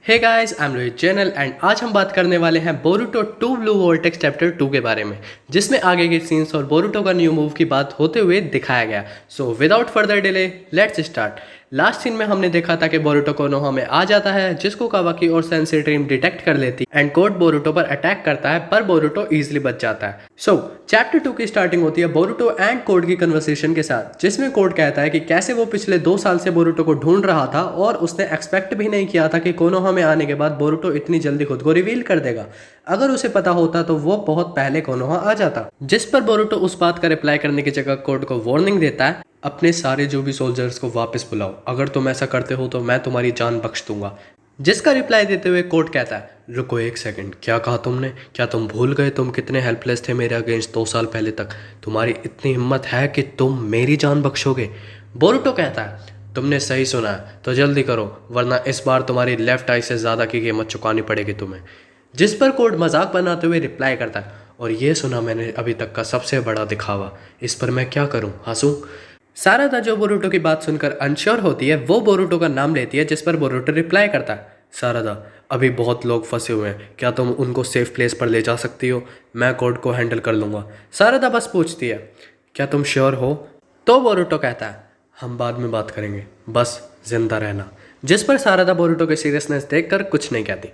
Hey guys, I am Rohit channel and आज हम बात करने वाले हैं बोरुटो 2 ब्लू वोर्टेक्स चैप्टर 2 के बारे में, जिसमें आगे के सीन्स और बोरुटो का न्यू मूव की बात होते हुए दिखाया गया। So without further delay let's start. Last scene में हमने देखा था कि बोरुटो कोनोहा में आ जाता है, जिसको कावाकी और सेंसेई ड्रीम डिटेक्ट कर लेती एंड कोड बोरुटो पर अटैक करता है, पर बोरुटो इजीली बच जाता है। सो चैप्टर 2 की स्टार्टिंग होती है बोरुटो एंड कोड की कन्वर्सेशन के साथ, जिसमें कोड कहता है कि कैसे वो पिछले 2 साल से बोरुटो को ढूंढ रहा था और उसने एक्सपेक्ट भी नहीं किया था कि कोनोहा में आने के बाद बोरुटो इतनी जल्दी खुद को रिवील कर देगा। अगर उसे पता होता तो वो बहुत पहले कोनोहा आ जाता। जिस पर बोरुटो उस बात का रिप्लाई करने की जगह कोड को वार्निंग देता है, अपने सारे जो भी सोल्जर्स को वापस बुलाओ, अगर तुम ऐसा करते हो तो मैं तुम्हारी जान बख्श दूंगा। जिसका रिप्लाई देते हुए कोड कहता है, रुको एक सेकंड, क्या कहा तुमने? क्या तुम भूल गए तुम कितने हेल्पलेस थे मेरे अगेंस्ट 2 साल पहले तक? तुम्हारी इतनी हिम्मत है कि तुम मेरी जान बख्शोगे? बोरुटो कहता है, तुमने सही सुना है, तो जल्दी करो वरना इस बार तुम्हारी लेफ्ट आई से ज़्यादा की कीमत चुकानी पड़ेगी तुम्हें। जिस पर कोड मजाक बनाते हुए रिप्लाई करता है, और ये सुना मैंने अभी तक का सबसे बड़ा दिखावा, इस पर मैं क्या करूं, हंसूं? सारादा जो बोरुटो की बात सुनकर अनश्योर होती है, वो बोरुटो का नाम लेती है, जिस पर बोरुटो रिप्लाई करता है, सारादा अभी बहुत लोग फंसे हुए हैं, क्या तुम उनको सेफ प्लेस पर ले जा सकती हो? मैं कोड को हैंडल कर लूँगा। सारादा बस पूछती है, क्या तुम श्योर हो? तो बोरुटो कहता है, हम बाद में बात करेंगे, बस जिंदा रहना। जिस पर सारादा बोरुटो की सीरियसनेस देखकर कुछ नहीं कहती।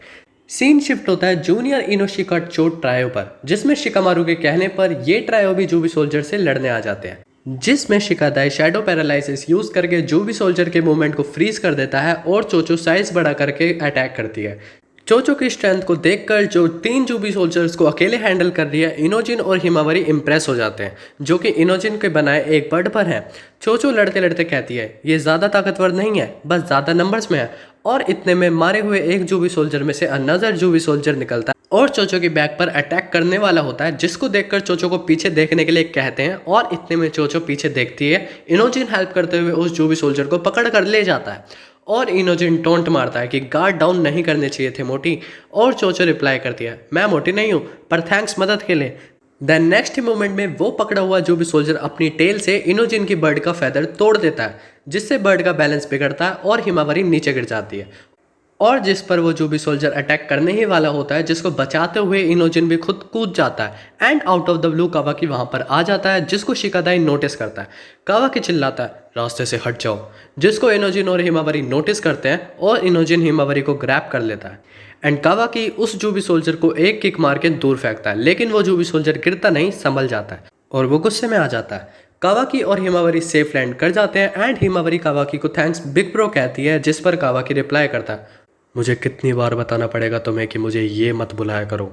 सीन शिफ्ट होता है जूनियर इनोशिका चोट ट्रायो पर, जिसमें शिकामारू के कहने पर ये ट्रायो भी जूबी सोल्जर से लड़ने आ जाते हैं, जिसमें शिकादाई शैडो पैरालाइसिस यूज करके जूबी सोल्जर के मूवमेंट को फ्रीज कर देता है और चोचो साइज बड़ा करके अटैक करती है। चोचो की स्ट्रेंथ को देखकर जो 3 जूबी सोल्जर्स को अकेले हैंडल कर रही है, इनोजिन और हिमावरी इंप्रेस हो जाते हैं, जो कि इनोजिन के बनाए एक बर्ड पर है। चोचो लड़ते लड़ते कहती है, ये ज़्यादा ताकतवर नहीं है, बस ज़्यादा नंबर्स में है। और इतने में मारे हुए एक जूबी सोल्जर में से अनदर जूबी सोल्जर निकलता है और चोचो की बैक पर अटैक करने वाला होता है, जिसको देखकर चोचो को पीछे देखने के लिए कहते हैं। और इतने में चोचो पीछे देखती है, इनोजिन हेल्प करते हुए उस जूबी सोल्जर को पकड़ कर ले जाता है और इनोजिन टोंट मारता है कि गार्ड डाउन नहीं करने चाहिए थे मोटी। और चोचो रिप्लाई करती है, मैं मोटी नहीं हूँ, पर थैंक्स मदद के लिए। देन नेक्स्ट मोमेंट में वो पकड़ा हुआ जो भी सोल्जर अपनी टेल से इनोजिन की बर्ड का फेदर तोड़ देता है, जिससे बर्ड का बैलेंस बिगड़ता है और हिमावरी नीचे गिर जाती है। और जिस पर वो जो भी सोल्जर अटैक करने ही वाला होता है, जिसको बचाते हुए इनोजिन भी खुद कूद जाता है and out of the blue कावाकी वहां पर आ जाता है, जिसको शिकादाई नोटिस करता है। कावाकी चिल्लाता है, रास्ते से हट जाओ, जिसको इनोजिन और हिमावरी नोटिस करते हैं और इनोजिन हिमावरी को ग्रैब कर लेता है एंड कावाकी उस जूबी सोल्जर को एक किक मार के दूर फेंकता है, लेकिन वो जूबी सोल्जर गिरता नहीं, संभल जाता है और वो गुस्से में आ जाता है। कावाकी और हिमावरी सेफ लैंड कर जाते हैं एंड हिमावरी कावाकी को थैंक्स बिग ब्रो कहती है, जिस पर कावाकी रिप्लाई करता है, मुझे कितनी बार बताना पड़ेगा तुम्हें कि मुझे ये मत बुलाया करो।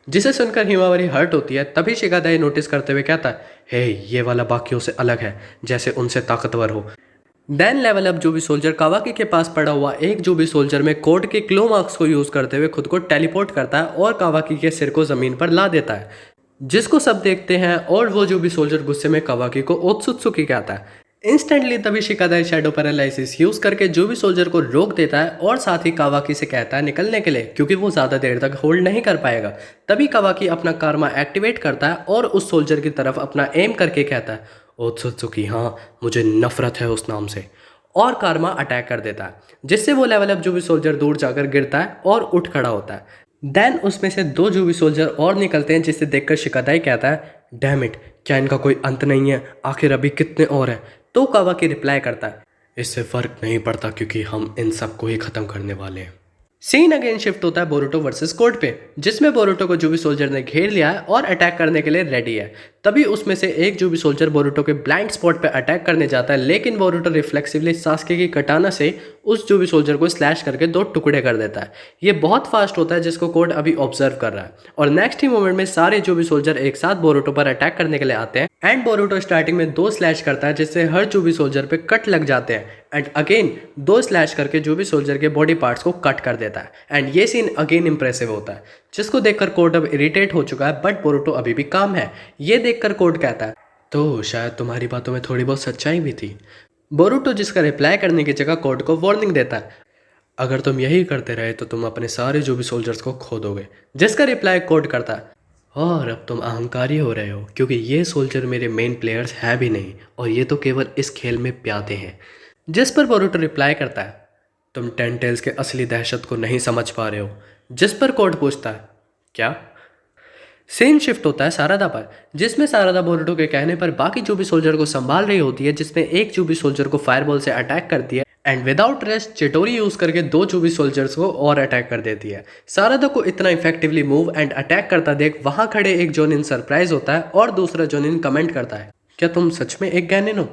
जिसे सुनकर हिमावरी हर्ट होती है, तभी शिकादाई नोटिस करते हुए कहता है, हे ये वाला बाकियों से अलग है, जैसे उनसे ताकतवर हो। देन लेवल अप जूबी सोल्जर कावाकी के पास पड़ा हुआ एक जूबी सोल्जर में कोड के क्लो मार्क्स को यूज करते हुए खुद को टेलीपोर्ट करता है और कावाकी के सिर को जमीन पर ला देता है, जिसको सब देखते हैं और वो जूबी सोल्जर गुस्से में कावाकी को ओत्सुत्सुकी कहता है। इंस्टेंटली तभी शिकादाई शैडो पैरालाइसिस यूज करके जूबी सोल्जर को रोक देता है और साथ ही कावाकी से कहता है निकलने के लिए, क्योंकि वो ज्यादा देर तक होल्ड नहीं कर पाएगा। तभी कावाकी अपना कारमा एक्टिवेट करता है और उस सोल्जर की तरफ अपना एम करके कहता है, ओत्सुत्सुकी, हाँ मुझे नफरत है उस नाम से, और कारमा अटैक कर देता है, जिससे वो लेवल अप जूबी सोल्जर दूर जाकर गिरता है और उठ खड़ा होता है। देन उसमें से 2 जूबी सोल्जर और निकलते हैं, जिसे देखकर शिकादाई कहता है, डैम इट, क्या इनका कोई अंत नहीं है? आखिर अभी कितने और हैं? तो कावाकी रिप्लाई करता है, इससे फर्क नहीं पड़ता क्योंकि हम इन सबको ही खत्म करने वाले हैं। सीन अगेन शिफ्ट होता है बोरुटो वर्सेस कोड पे, जिसमें बोरुटो को जूबी सोल्जर ने घेर लिया है और अटैक करने के लिए रेडी है। तभी उसमें से एक जूबी सोल्जर बोरुटो के ब्लाइंड स्पॉट पे अटैक करने जाता है, लेकिन बोरुटो रिफ्लेक्सिवली सास्के की कटाना से उस जूबी सोल्जर को स्लैश करके 2 टुकड़े कर देता है। ये बहुत फास्ट होता है, जिसको कोड अभी ऑब्जर्व कर रहा है, और नेक्स्ट ही मोमेंट में सारे जूबी सोल्जर एक साथ बोरुटो पर अटैक करने के लिए आते हैं एंड बोरुटो स्टार्टिंग में 2 स्लैश करता है, जिससे हर जूबी सोल्जर पे कट लग जाते हैं एंड अगेन 2 स्लैश करके जूबी सोल्जर के बॉडी पार्ट्स को कट कर देता है एंड ये सीन अगेन इंप्रेसिव होता है, जिसको देखकर कोड अब इरिटेट हो चुका है, बट बोरुटो अभी भी काम है। ये देखकर कोड कहता है, तो शायद तुम्हारी बातों में थोड़ी बहुत सच्चाई भी थी। बोरुटो जिसका रिप्लाई करने की जगह कोड को वार्निंग देता है, अगर तुम यही करते रहे तो तुम अपने सारे जूबी सोल्जर्स को खो दोगे। जिसका रिप्लाई कोड करता है, और अब तुम अहंकारी हो रहे हो क्योंकि ये सोल्जर मेरे मेन प्लेयर्स हैं भी नहीं और ये तो केवल इस खेल में प्यादे हैं। जिस पर बोरुटो रिप्लाई करता है, तुम टेंटेल्स के असली दहशत को नहीं समझ पा रहे हो। जिस पर कोड पूछता है, क्या? सीन शिफ्ट होता है सारादा पर, जिसमें सारादा बोरुटो के कहने पर बाकी जूबी सोल्जर को संभाल रही होती है, जिसमें एक जूबी सोल्जर को फायरबॉल से अटैक करती है एंड विदाउट रेस्ट चिटोरी यूज करके 2 जूबी सोल्जर्स को और अटैक कर देती है। सारादा को इतना इफेक्टिवली मूव एंड अटैक करता देख वहां खड़े एक जोनिन सरप्राइज होता है और दूसरा जोनिन कमेंट करता है, क्या तुम सच में एक गैनिन हो?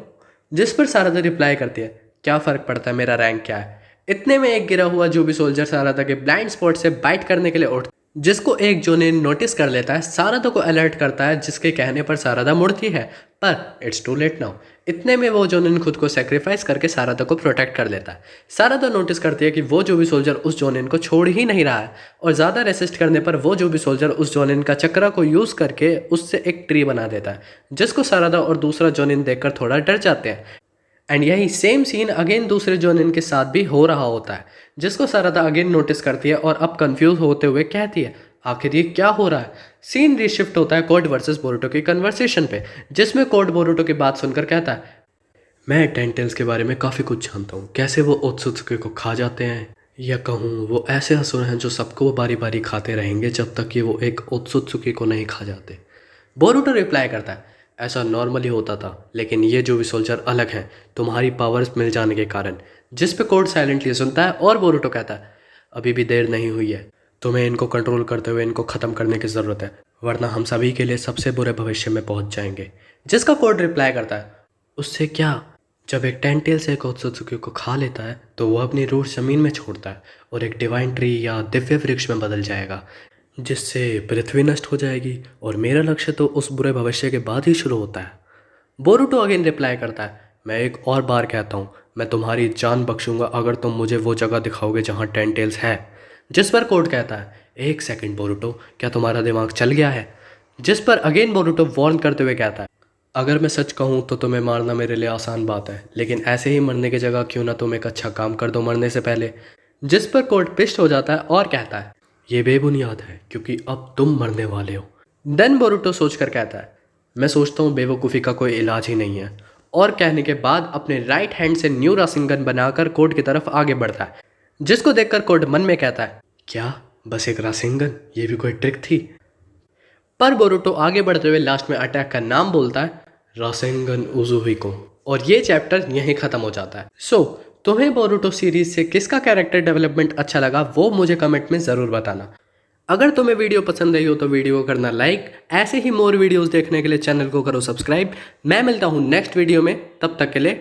जिस पर सारादा रिप्लाई करती है, क्या फर्क पड़ता है मेरा रैंक क्या है। इतने में एक गिरा हुआ जूबी सोल्जर सारादा के ब्लाइंड स्पॉट से बाइट करने के लिए उठता, जिसको एक जोनिन नोटिस कर लेता है, सारादा को अलर्ट करता है, जिसके कहने पर सारादा मुड़ती है, पर इट्स टू लेट नाउ। इतने में वो जोनिन खुद को सेक्रीफाइस करके सारादा को प्रोटेक्ट कर लेता है। सारादा नोटिस करती है कि वो जो भी सोल्जर उस जोनिन को छोड़ ही नहीं रहा है और ज़्यादा रेसिस्ट करने पर वो जो भी सोल्जर उस जोनिन का चक्रा को यूज़ करके उससे एक ट्री बना देता है, जिसको सारादा और दूसरा जोनिन देखकर थोड़ा डर जाते हैं। एंड यही सेम सीन अगेन दूसरे जोनिन के साथ भी हो रहा होता है, जिसको सारादा अगेन नोटिस करती है और अब कंफ्यूज होते हुए कहती है, आखिर ये क्या हो रहा है। सीन रीशिफ्ट होता है कोड वर्सेस बोरुटो की कन्वर्सेशन पे, जिसमें कोड बोरुटो की बात सुनकर कहता है, मैं टेंटेल्स के बारे में काफ़ी कुछ जानता हूँ, कैसे वो ओत्सुत्सुकी को खा जाते हैं, या कहूँ वो ऐसे असुर हैं जो सबको वो बारी बारी खाते रहेंगे जब तक कि वो एक ओत्सुत्सुकी को नहीं खा जाते। बोरुटो रिप्लाई करता है, ऐसा नॉर्मली होता था, लेकिन ये जो भी सोल्जर अलग हैं तुम्हारी पावर्स मिल जाने के कारण। जिस पे कोड साइलेंटली सुनता है और बोरुटो कहता है, अभी भी देर नहीं हुई है, तुम्हें इनको कंट्रोल करते हुए इनको ख़त्म करने की ज़रूरत है, वरना हम सभी के लिए सबसे बुरे भविष्य में पहुंच जाएंगे। जिसका कोड रिप्लाई करता है, उससे क्या? जब एक टेंटेल से एक ओत्सुत्सुकी को खा लेता है तो वो अपनी रूट ज़मीन में छोड़ता है और एक डिवाइन ट्री या दिव्य वृक्ष में बदल जाएगा, जिससे पृथ्वी नष्ट हो जाएगी, और मेरा लक्ष्य तो उस बुरे भविष्य के बाद ही शुरू होता है। बोरुटो अगेन रिप्लाई करता है, मैं एक और बार कहता हूँ, मैं तुम्हारी जान बख्शूंगा अगर तुम मुझे वो जगह दिखाओगे जहाँ टेंटेल्स है। जिस पर कोड कहता है, एक सेकंड बोरुटो, क्या तुम्हारा दिमाग चल गया है? जिस पर अगेन बोरुटो वार्न करते हुए कहता है, अगर मैं सच कहूँ तो तुम्हें मारना मेरे लिए आसान बात है, लेकिन ऐसे ही मरने की जगह क्यों ना तुम एक अच्छा काम कर दो मरने से पहले। जिस पर कोड पिस्ट हो जाता है और कहता है, ये बेबुनियाद है क्योंकि अब तुम मरने वाले हो। देन बोरुटो सोचकर कहता है, मैं सोचता हूँ बेवकूफ़ी का कोई इलाज ही नहीं है, और कहने के बाद अपने राइट हैंड से न्यू रासिंगन बनाकर कोड की तरफ आगे बढ़ता है, जिसको देखकर कोड मन में कहता है, क्या बस एक रासिंगन, ये भी कोई ट्रिक थी? पर बोरुटो आगे बढ़ते हुए लास्ट में अटैक का नाम बोलता है, रासेंगन उजुहिको, और ये चैप्टर यहीं ख़त्म हो जाता है। सो तुम्हें बोरुटो सीरीज से किसका कैरेक्टर डेवलपमेंट अच्छा लगा वो मुझे कमेंट में ज़रूर बताना। अगर तुम्हें वीडियो पसंद आई हो तो वीडियो को करना लाइक, ऐसे ही मोर वीडियोस देखने के लिए चैनल को करो सब्सक्राइब। मैं मिलता हूँ नेक्स्ट वीडियो में, तब तक के लिए